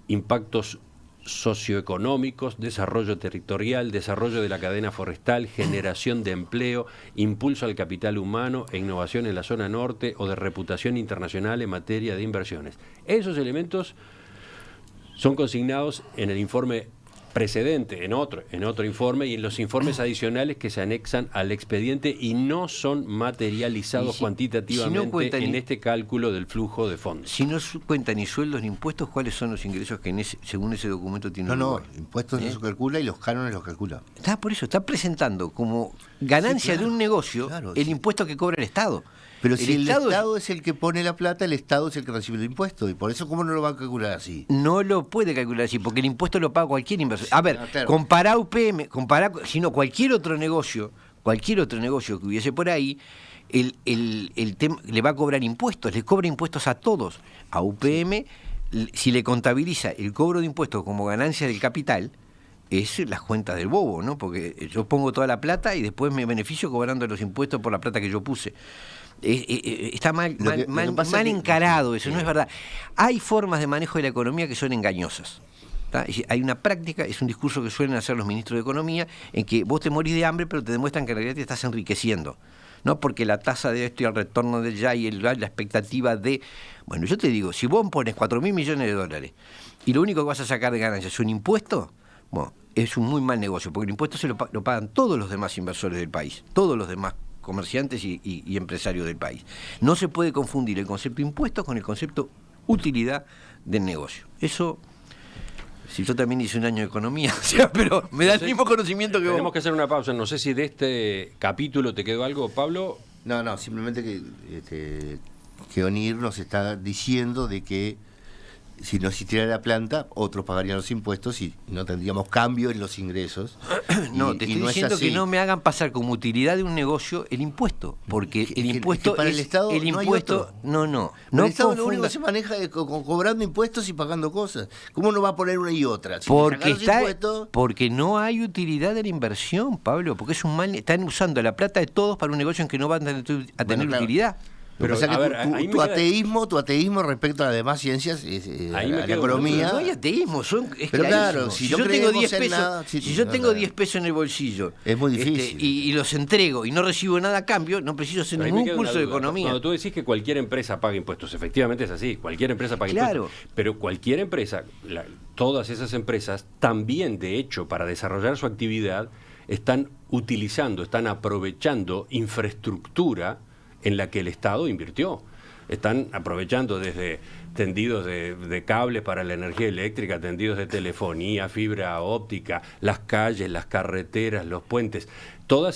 impactos socioeconómicos, desarrollo territorial, desarrollo de la cadena forestal, generación de empleo, impulso al capital humano e innovación en la zona norte o de reputación internacional en materia de inversiones. Esos elementos son consignados en el informe precedente, en otro informe y en los informes adicionales que se anexan al expediente y no son materializados cuantitativamente en este cálculo del flujo de fondos. Si no cuentan ni sueldos ni impuestos, ¿cuáles son los ingresos que según ese documento tiene Uruguay? No, impuestos no se calcula y los cánones los calcula. Por eso, está presentando como ganancia de un negocio el impuesto que cobra el Estado. Pero si el Estado es el que pone la plata, el Estado es el que recibe el impuesto. Y por eso, ¿cómo no lo va a calcular así? No lo puede calcular así, porque el impuesto lo paga cualquier inversor. A ver, compará UPM, sino cualquier otro negocio que hubiese por ahí, el tema le va a cobrar impuestos, le cobra impuestos a todos. A UPM, si le contabiliza el cobro de impuestos como ganancia del capital, es las cuentas del bobo, ¿no? Porque yo pongo toda la plata y después me beneficio cobrando los impuestos por la plata que yo puse. Está mal encarado eso, no es verdad. Hay formas de manejo de la economía que son engañosas. Hay una práctica, es un discurso que suelen hacer los ministros de Economía, en que vos te morís de hambre, pero te demuestran que en realidad te estás enriqueciendo. No porque la tasa de esto y el retorno de ya y la expectativa de... Bueno, yo te digo, si vos pones 4.000 millones de dólares y lo único que vas a sacar de ganancia es un impuesto, bueno, es un muy mal negocio, porque el impuesto se lo pagan todos los demás inversores del país, todos los demás comerciantes y empresarios del país. No se puede confundir el concepto impuesto con el concepto utilidad del negocio. Eso, si yo también hice un año de economía, pero me da el mismo conocimiento que vos. Tenemos que hacer una pausa. No sé si de este capítulo te quedó algo, Pablo. No, simplemente que ONIR nos está diciendo de que si no existiera la planta, otros pagarían los impuestos y no tendríamos cambio en los ingresos. No, te estoy diciendo que no me hagan pasar como utilidad de un negocio el impuesto, porque el impuesto para el Estado el impuesto no el Estado lo único que se maneja es cobrando impuestos y pagando cosas. ¿Cómo no va a poner una y otra? Si porque no hay utilidad de la inversión, Pablo, porque es un mal, están usando la plata de todos para un negocio en que no van a tener utilidad. Pero, Lo que pasa a es ver, que ahí me tu queda- ateísmo respecto a las demás ciencias, Ahí me la quedo- economía. No hay ateísmo, es Pero claro, clarísimo. si Si no yo tengo creemos 10 en pesos, nada, si sí, yo no, tengo claro. 10 pesos en el bolsillo Es muy difícil. y los entrego y no recibo nada a cambio, no preciso hacer Pero ahí me ningún queda curso una de duda. economía. Cuando tú decís que cualquier empresa paga impuestos, efectivamente es así, cualquier empresa paga Claro. impuestos. Pero cualquier empresa, todas esas empresas, también de hecho, para desarrollar su actividad, están utilizando, están aprovechando infraestructura en la que el Estado invirtió. Están aprovechando desde tendidos de cables para la energía eléctrica, tendidos de telefonía, fibra óptica, las calles, las carreteras, los puentes. Toda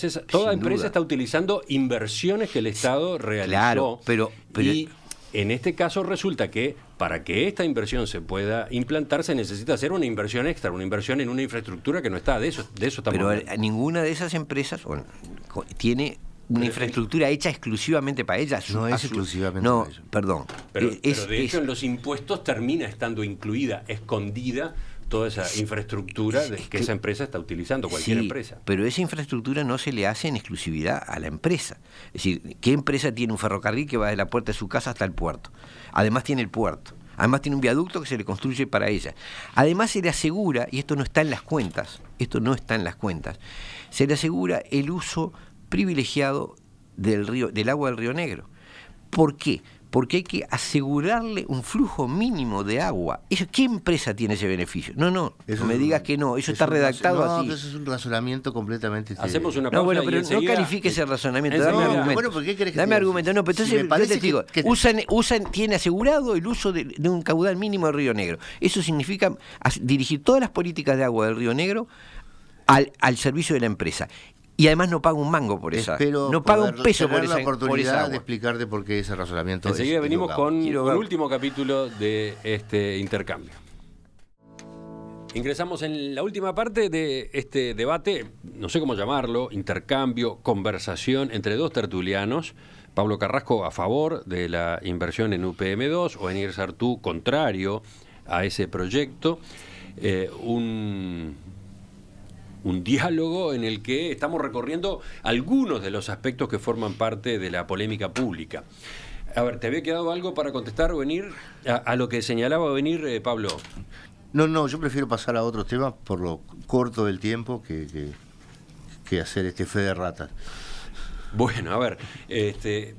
empresa duda. está utilizando inversiones que el Estado realizó. Claro, pero- y en este caso resulta que para que esta inversión se pueda implantar se necesita hacer una inversión extra, una inversión en una infraestructura que no está. De eso estamos Pero hablando. ninguna de esas empresas tiene una infraestructura hecha exclusivamente para ellas. No es exclusivamente no, para ellas. perdón. Pero Es- de hecho es- en los impuestos termina estando incluida, escondida, toda esa infraestructura que esa empresa está utilizando, cualquier sí, empresa. pero esa infraestructura no se le hace en exclusividad a la empresa. Es decir, ¿qué empresa tiene un ferrocarril que va de la puerta de su casa hasta el puerto? Además tiene el puerto. Además tiene un viaducto que se le construye para ella. Además se le asegura, y esto no está en las cuentas, se le asegura el uso privilegiado del agua del Río Negro. ¿Por qué? Porque hay que asegurarle un flujo mínimo de agua. ¿Qué empresa tiene ese beneficio? No Eso me es digas un- que no, eso es está un redactado no, así. Eso es un razonamiento completamente. Hacemos una pausa No, bueno, y pero enseguida- no califiques el razonamiento, enseguida- dame argumento. Bueno, ¿por qué querés que Dame te- argumento, no, pero si entonces me parece yo te digo, que- tiene asegurado el uso de un caudal mínimo del Río Negro. Eso significa dirigir todas las políticas de agua del Río Negro al servicio de la empresa. Y además no paga un mango por esa. Espero No paga un poder peso tener por esa, la oportunidad por esa de agua. explicarte por qué ese razonamiento Enseguida es venimos equivocado. con Quiero un ver. último capítulo de este intercambio. Ingresamos en la última parte de este debate, no sé cómo llamarlo, intercambio, conversación entre dos tertulianos. Pablo Carrasco a favor de la inversión en UPM2, Ovenir Sartú contrario a ese proyecto. Un diálogo en el que estamos recorriendo algunos de los aspectos que forman parte de la polémica pública. A ver, ¿te había quedado algo para contestar, Ovenir, a lo que señalaba Ovenir, Pablo? No, yo prefiero pasar a otros temas por lo corto del tiempo que hacer este fe de ratas. Bueno, a ver,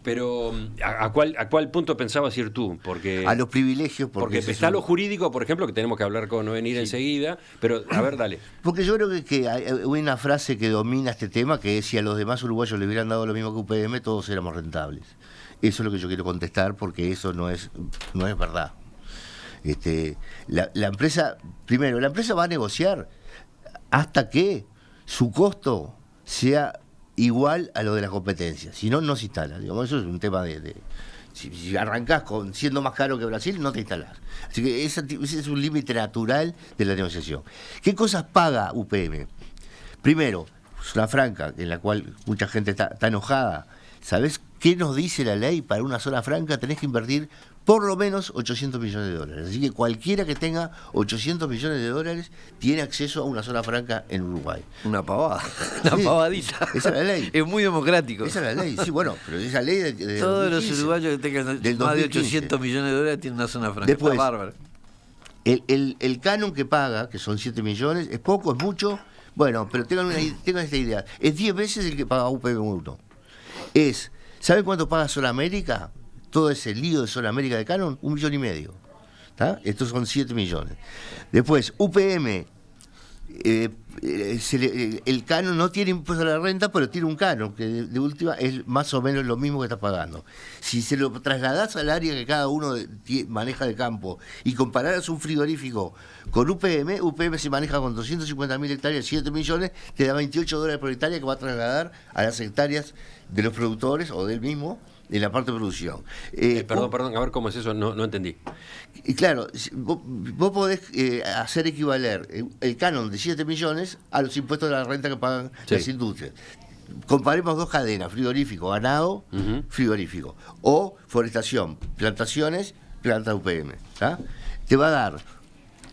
pero ¿a cuál punto pensabas ir tú? Porque A los privilegios, porque ese está es un- lo jurídico, por ejemplo, que tenemos que hablar con Ovenir enseguida, pero a ver, dale. Porque yo creo que hay una frase que domina este tema, que es: si a los demás uruguayos le hubieran dado lo mismo que UPM, todos éramos rentables. Eso es lo que yo quiero contestar, porque eso no es verdad. La empresa, primero, la empresa va a negociar hasta que su costo sea igual a lo de la competencia. Si no, no se instala. Digamos, eso es un tema si arrancás siendo más caro que Brasil, no te instalás. Así que ese es un límite natural de la negociación. ¿Qué cosas paga UPM? Primero, zona franca, en la cual mucha gente está enojada. ¿Sabés qué nos dice la ley? Para una zona franca tenés que invertir por lo menos 800 millones de dólares. Así que cualquiera que tenga 800 millones de dólares tiene acceso a una zona franca en Uruguay. Una pavada, una Sí, pavadita. esa es la ley. Es muy democrático. Esa es la ley, sí, bueno, pero esa ley de Todos los 2015. uruguayos que tengan Del más de 2015. 800 millones de dólares tienen una zona franca. Después, Está bárbaro. El canon que paga, que son 7 millones, ¿es poco, es mucho? Bueno, pero tengan esta idea. Es 10 veces el que paga UPM1. ¿Saben cuánto paga Zona América? Todo ese lío de Zona América de canon, 1,5 millones. ¿Tá? Estos son 7 millones. Después, UPM, el canon no tiene impuesto a la renta, pero tiene un canon, que de última es más o menos lo mismo que está pagando. Si se lo trasladás al área que cada uno maneja de campo y compararas un frigorífico con UPM se maneja con 250.000 hectáreas, 7 millones, te da $28 por hectárea que va a trasladar a las hectáreas de los productores o del mismo en la parte de producción. Perdón, a ver cómo es eso, no entendí. Y claro, vos podés hacer equivaler el canon de 7 millones a los impuestos de la renta que pagan las industrias. Comparemos dos cadenas: frigorífico, ganado, frigorífico, o forestación, plantaciones, planta UPM. ¿tá? Te va a dar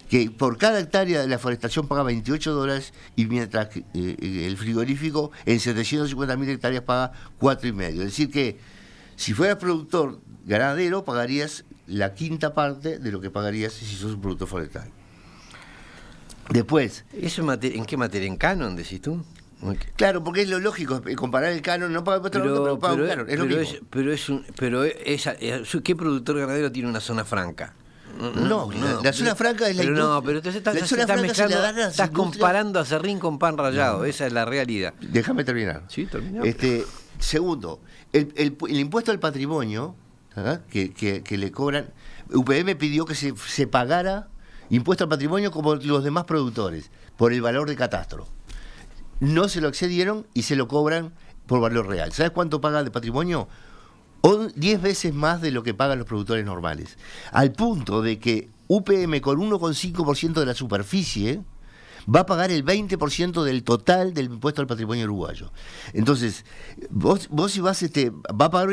que por cada hectárea de la forestación paga $28, y mientras que el frigorífico en 750.000 hectáreas paga 4,5. Es decir que Si fueras productor ganadero, pagarías la quinta parte de lo que pagarías si sos un productor forestal. Después... ¿Eso en qué materia? ¿En canon, decís tú? Claro, porque es lo lógico, comparar el canon, no paga pero paga un canon, es lo mismo. ¿Qué productor ganadero tiene una zona franca? No, la zona franca es la industria. No, pero entonces estás comparando a serrín con pan rallado, esa es la realidad. Déjame terminar. Sí, termina. Segundo, el impuesto al patrimonio, ¿verdad? que le cobran, UPM pidió que se pagara impuesto al patrimonio como los demás productores, por el valor de catastro. No se lo excedieron y se lo cobran por valor real. ¿Sabes cuánto paga de patrimonio? 10 veces más de lo que pagan los productores normales. Al punto de que UPM con 1,5% de la superficie va a pagar el 20% del total del impuesto al patrimonio uruguayo. Entonces, vos si vas, va a pagar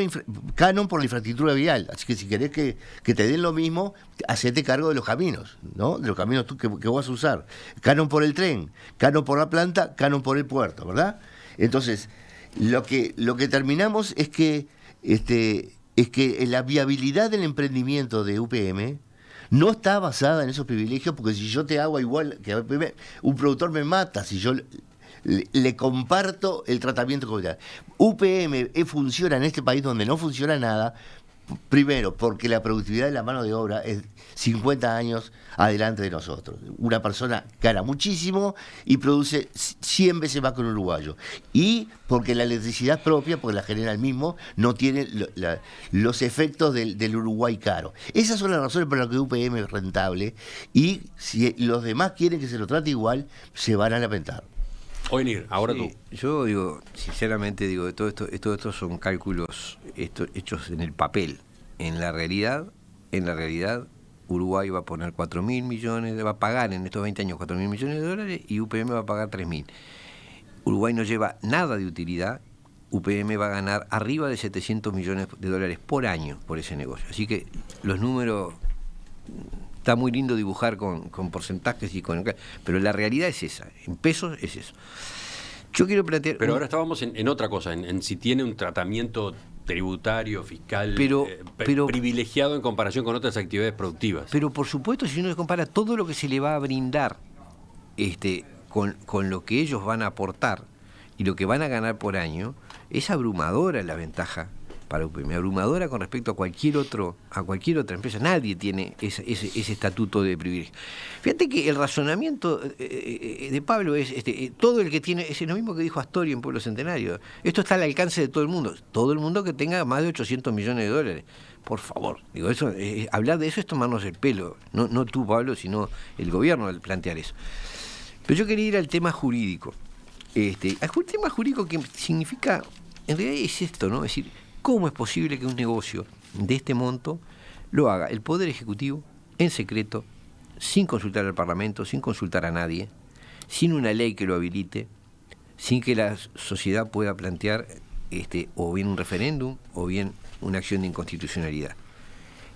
canon por la infraestructura vial. Así que si querés que te den lo mismo, hacete cargo de los caminos, ¿no? De los caminos que vas a usar. Canon por el tren, canon por la planta, canon por el puerto, ¿verdad? Entonces, lo que terminamos es que la viabilidad del emprendimiento de UPM no está basada en esos privilegios, porque si yo te hago igual que un productor me mata si yo le comparto el tratamiento comunitario. UPM funciona en este país donde no funciona nada, primero porque la productividad de la mano de obra es 50 años adelante de nosotros. Una persona gana muchísimo y produce 100 veces más que un uruguayo. Y porque la electricidad propia, porque la genera el mismo, no tiene los efectos del Uruguay caro. Esas son las razones por las que UPM es rentable, y si los demás quieren que se lo trate igual, se van a lamentar. Oenir, ahora tú. Yo digo, sinceramente, todo esto son cálculos hechos en el papel. En la realidad, Uruguay va a poner 4.000 millones, va a pagar en estos 20 años 4.000 millones de dólares y UPM va a pagar 3.000. Uruguay no lleva nada de utilidad, UPM va a ganar arriba de 700 millones de dólares por año por ese negocio. Así que los números... Está muy lindo dibujar con porcentajes pero la realidad es esa, en pesos es eso. Yo quiero plantear... Pero ahora estábamos en otra cosa, en si tiene un tratamiento tributario, fiscal, privilegiado en comparación con otras actividades productivas. Pero por supuesto, si uno se compara todo lo que se le va a brindar con lo que ellos van a aportar y lo que van a ganar por año, es abrumadora la ventaja para UPM, abrumadora con respecto a cualquier otra empresa. Nadie tiene ese estatuto de privilegio. Fíjate que el razonamiento de Pablo es todo el que tiene, es lo mismo que dijo Astori en Pueblo Centenario. Esto está al alcance de todo el mundo que tenga más de 800 millones de dólares. Por favor, digo, eso, hablar de eso es tomarnos el pelo, no tú, Pablo, sino el gobierno al plantear eso. Pero yo quería ir al tema jurídico. Al tema jurídico, que significa, en realidad es esto, ¿no? Es decir, ¿cómo es posible que un negocio de este monto lo haga el Poder Ejecutivo en secreto, sin consultar al Parlamento, sin consultar a nadie, sin una ley que lo habilite, sin que la sociedad pueda plantear o bien un referéndum o bien una acción de inconstitucionalidad?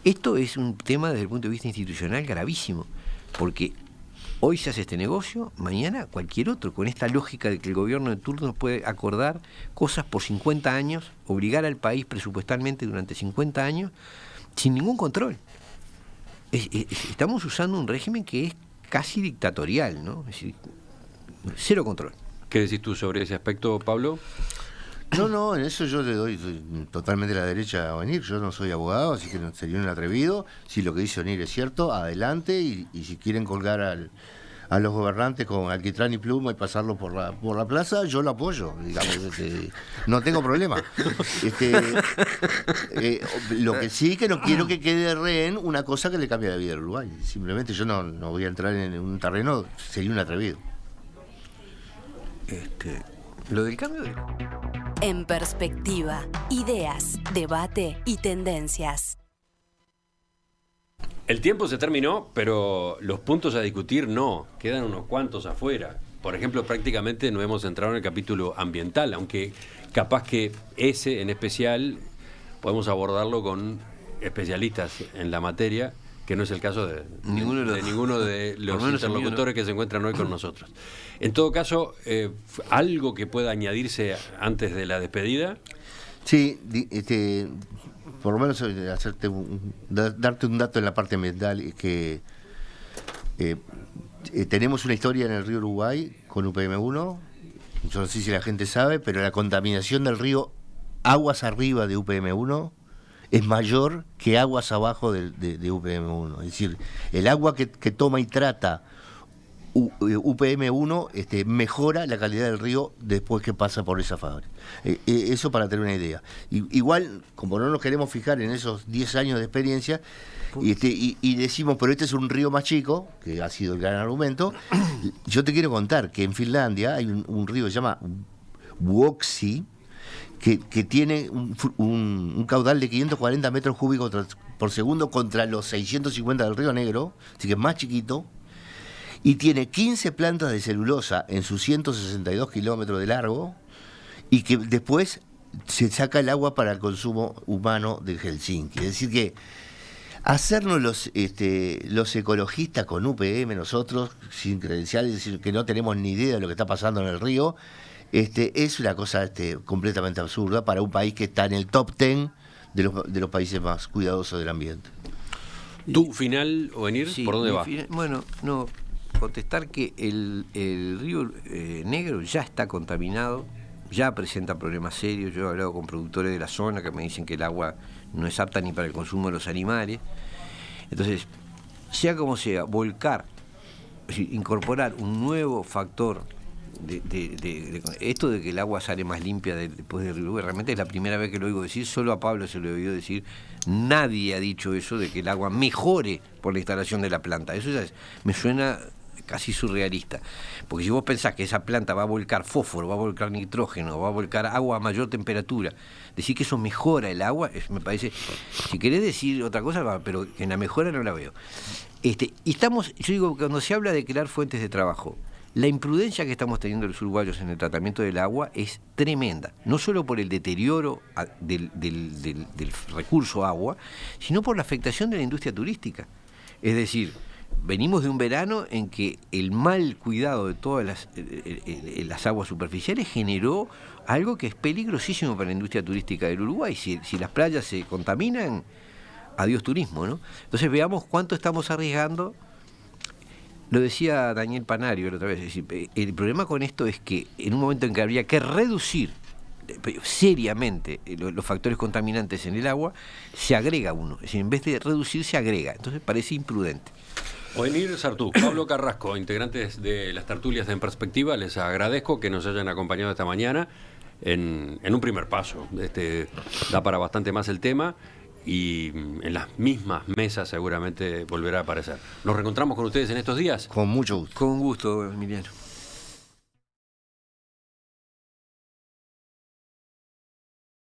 Esto es un tema desde el punto de vista institucional gravísimo, porque hoy se hace este negocio, mañana cualquier otro, con esta lógica de que el gobierno de turno puede acordar cosas por 50 años, obligar al país presupuestalmente durante 50 años, sin ningún control. Estamos usando un régimen que es casi dictatorial, ¿no? Es decir, cero control. ¿Qué decís tú sobre ese aspecto, Pablo? No, en eso yo le doy totalmente la derecha a Oenir. Yo no soy abogado, así que sería un atrevido. Si lo que dice Oenir es cierto, adelante. Y si quieren colgar a los gobernantes con alquitrán y pluma y pasarlo por la plaza, yo lo apoyo. Digamos, no tengo problema. Lo que sí que no quiero que quede rehén una cosa que le cambie la vida al Uruguay. Simplemente yo no voy a entrar en un terreno, sería un atrevido. Lo del cambio de... En perspectiva, ideas, debate y tendencias. El tiempo se terminó, pero los puntos a discutir no, quedan unos cuantos afuera. Por ejemplo, prácticamente no hemos entrado en el capítulo ambiental, aunque capaz que ese en especial podemos abordarlo con especialistas en la materia, que no es el caso de ninguno de los interlocutores que se encuentran hoy con nosotros. En todo caso, ¿algo que pueda añadirse antes de la despedida? Sí, por lo menos darte un dato en la parte ambiental, es que tenemos una historia en el río Uruguay con UPM1. Yo no sé si la gente sabe, pero la contaminación del río aguas arriba de UPM1 es mayor que aguas abajo de UPM1. Es decir, el agua que toma y trata UPM1 mejora la calidad del río después que pasa por esa fábrica. Eso para tener una idea. Igual, como no nos queremos fijar en esos 10 años de experiencia, y decimos, pero este es un río más chico, que ha sido el gran argumento. Yo te quiero contar que en Finlandia hay un río que se llama Vuoksi, que tiene un caudal de 540 metros cúbicos por segundo contra los 650 del Río Negro, así que es más chiquito, y tiene 15 plantas de celulosa en sus 162 kilómetros de largo, y que después se saca el agua para el consumo humano de Helsinki. Es decir que hacernos los ecologistas con UPM, nosotros, sin credenciales, es decir, que no tenemos ni idea de lo que está pasando en el río, es una cosa completamente absurda para un país que está en el top 10 de los países más cuidadosos del ambiente. ¿Tu final, Ovenir, Sí, por dónde va? Bueno, no, contestar que el río Negro ya está contaminado, ya presenta problemas serios. Yo he hablado con productores de la zona que me dicen que el agua no es apta ni para el consumo de los animales. Entonces, sea como sea, volcar, es decir, incorporar un nuevo factor esto de que el agua sale más limpia después del río, realmente es la primera vez que lo oigo decir. Solo a Pablo se lo he oído decir. Nadie ha dicho eso de que el agua mejore por la instalación de la planta. Eso ya me suena casi surrealista, porque si vos pensás que esa planta va a volcar fósforo, va a volcar nitrógeno, va a volcar agua a mayor temperatura, decir que eso mejora el agua, me parece, si querés decir otra cosa, pero en la mejora no la veo. Yo digo, cuando se habla de crear fuentes de trabajo, la imprudencia que estamos teniendo los uruguayos en el tratamiento del agua es tremenda, no solo por el deterioro del recurso agua, sino por la afectación de la industria turística. Es decir, venimos de un verano en que el mal cuidado de todas las aguas superficiales generó algo que es peligrosísimo para la industria turística del Uruguay. Si las playas se contaminan, adiós turismo, ¿no? Entonces veamos cuánto estamos arriesgando. Lo decía Daniel Panario la otra vez, es decir, el problema con esto es que en un momento en que habría que reducir seriamente los factores contaminantes en el agua, se agrega uno, es decir, en vez de reducir se agrega, entonces parece imprudente. Ovenir Sartú, Pablo Carrasco, integrantes de las tertulias de En Perspectiva, les agradezco que nos hayan acompañado esta mañana en un primer paso. Da para bastante más el tema y en las mismas mesas seguramente volverá a aparecer. ¿Nos reencontramos con ustedes en estos días? Con mucho gusto. Con gusto, Emiliano.